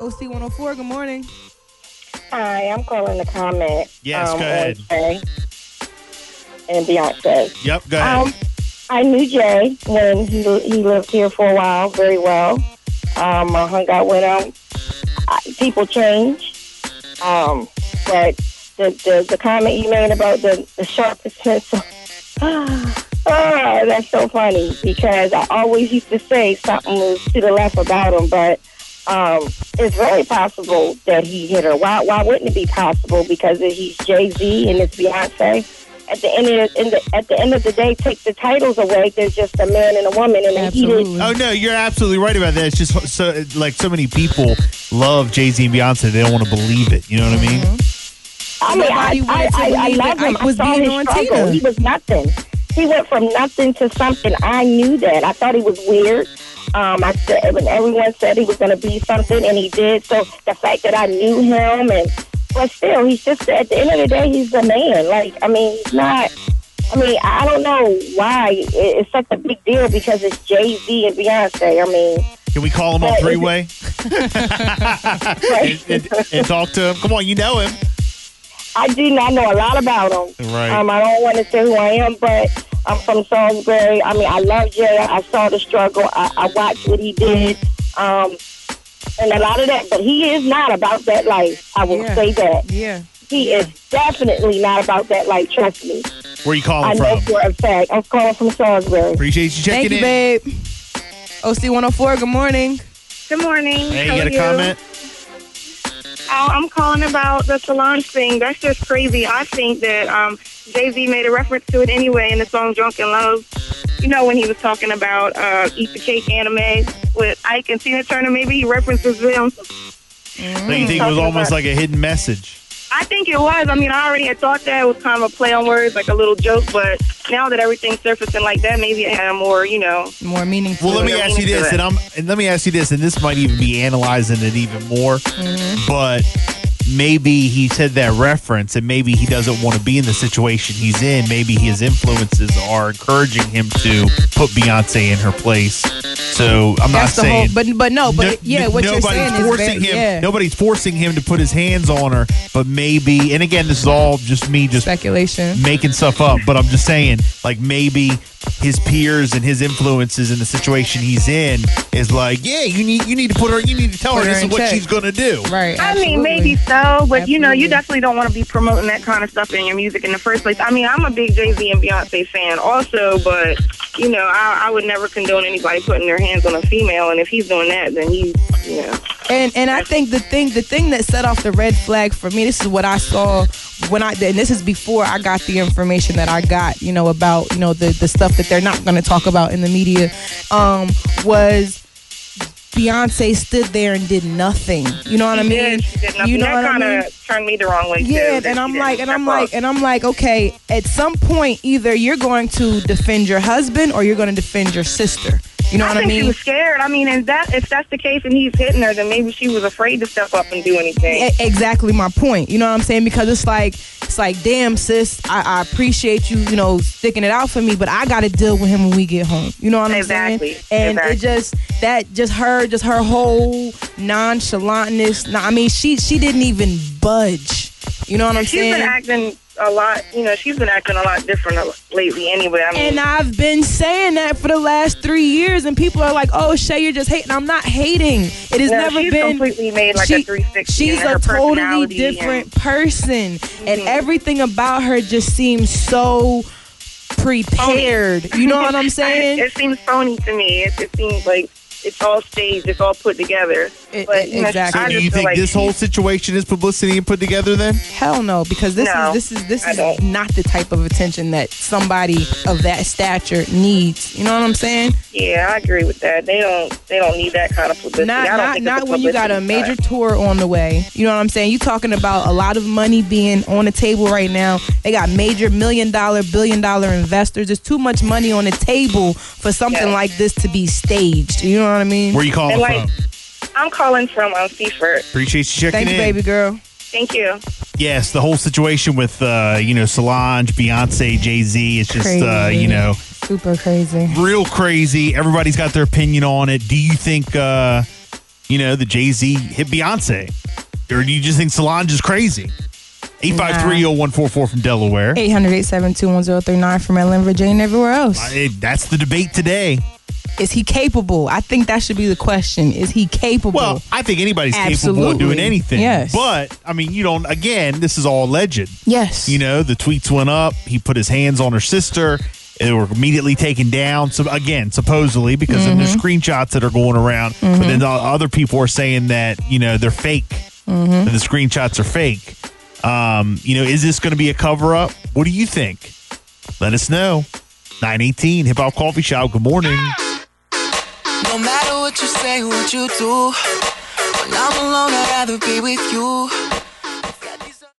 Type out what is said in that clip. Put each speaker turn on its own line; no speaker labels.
OC 104, good morning.
Hi, I'm calling to comment.
Yes, go ahead.
On Shay and Beyonce.
Yep, go ahead.
I knew Jay when he lived here for a while very well. I hung out with him. People change. But the comment you made about the sharpest pencil, that's so funny because I always used to say something was to the left about him, but it's very possible that he hit her. Why wouldn't it be possible? Because he's Jay-Z and it's Beyonce. At the end of the day, take the titles away. There's just a man and a woman, and
Absolutely.
Oh no, you're absolutely right about that. It's just so many people love Jay-Z and Beyonce. They don't want to believe it. You know what I mean?
I love him. I saw his struggle. He was nothing. He went from nothing to something. I knew that. I thought he was weird. I said when everyone said he was going to be something, and he did. So the fact that I knew him, but still, he's just at the end of the day, he's a man. He's not. I don't know why it's such a big deal because it's Jay-Z and Beyonce.
Can we call him on three-way and talk to him? Come on, you know him.
I do not know a lot about him.
Right.
I don't want to say who I am, but I'm from Salisbury. I love Jay. I saw the struggle. I watched what he did. And a lot of that. But he is not about that life. I will say that.
Yeah.
He is definitely not about that life. Trust me.
Where are you calling from?
I know for a fact. I'm calling from Salisbury.
Appreciate you checking in.
Thank you, babe. OC 104, good morning.
Good morning.
Hey,
How
you got
are
a comment?
I'm calling about the Solange thing. That's just crazy. I think that Jay-Z made a reference to it anyway in the song Drunken Love. You know, when he was talking about Eat the Cake anime with Ike and Tina Turner, maybe he references them.
So you think it was almost like a hidden message?
I think it was. I already had thought that it was kind of a play on words, like a little joke, but now that everything's surfacing like that, maybe it had more,
more meaningful.
Well, let me ask you this, and this might even be analyzing it even more, but maybe he said that reference and maybe he doesn't want to be in the situation he's in. Maybe his influences are encouraging him to put Beyonce in her place. So I'm not saying,
what you're saying is
forcing him.
Yeah.
Nobody's forcing him to put his hands on her, but maybe. And again, this is all just me, just
speculation,
making stuff up. But I'm just saying, like maybe his peers and his influences in the situation he's in is like, yeah, you need to put her. You need to tell her this is what she's gonna do.
Right.
Maybe so, but you definitely don't want to be promoting that kind of stuff in your music in the first place. I'm a big Jay-Z and Beyonce fan also, but I would never condone anybody putting their hands on a female, and if he's doing that, then
And I think the thing that set off the red flag for me, this is what I saw and this is before I got the information that I got, about, the stuff that they're not going to talk about in the media, was Beyonce stood there and did nothing. You know what I mean?
She did nothing. That kind of turned me the wrong way.
Yeah,
too,
and I'm like, okay, at some point, either you're going to defend your husband or you're going to defend your sister. You know what I mean?
I think she was scared. And if that's the case and he's hitting her, then maybe she was afraid to step up and do anything.
Exactly my point. You know what I'm saying? Because it's like, damn, sis, I appreciate you, sticking it out for me, but I got to deal with him when we get home. You know what I'm saying? And it just her whole nonchalantness. She didn't even budge. You know what I'm saying?
She's been acting a lot. She's been acting a lot different lately anyway.
And I've been saying that for the last 3 years, and people are like, oh, Shay, you're just hating. I'm not hating. It has never
she's
been.
Completely made like a 360.
She's a totally different person, and everything about her just seems so prepared.
Phony.
You know what I'm saying?
It seems phony to me. It seems like it's all staged. It's all put together.
Exactly.
So do you think this whole situation is publicity and put together then?
Hell no, because this is not the type of attention that somebody of that stature needs. You know what I'm saying?
Yeah, I agree with that. They don't need that kind of publicity.
Not when you got a major tour on the way. You know what I'm saying? You talking about a lot of money being on the table right now. They got major $1 million, $billion investors. There's too much money on the table for something like this to be staged. You know what I mean?
Where you calling from?
I'm calling from Seaford.
Appreciate you checking in.
Thank you, baby girl.
Thank you.
Yes, the whole situation with Solange, Beyonce, Jay-Z is just
crazy. Super crazy.
Real crazy. Everybody's got their opinion on it. Do you think that Jay-Z hit Beyonce? Or do you just think Solange is crazy? 853-0144 from Delaware.
800-872-1039 from Atlanta, Virginia, and everywhere else.
That's the debate today.
Is he capable? I think that should be the question. Is he capable?
Well, I think anybody's capable of doing anything.
Yes.
But, again, this is all alleged.
Yes.
The tweets went up. He put his hands on her sister. They were immediately taken down. So, again, supposedly, because of the screenshots that are going around. But then the other people are saying that, they're fake. That the screenshots are fake. Is this going to be a cover-up? What do you think? Let us know. 918 Hip Hop Coffee Shop. Good morning.
No matter what you say, what you do, when I'm alone, I'd rather be with you.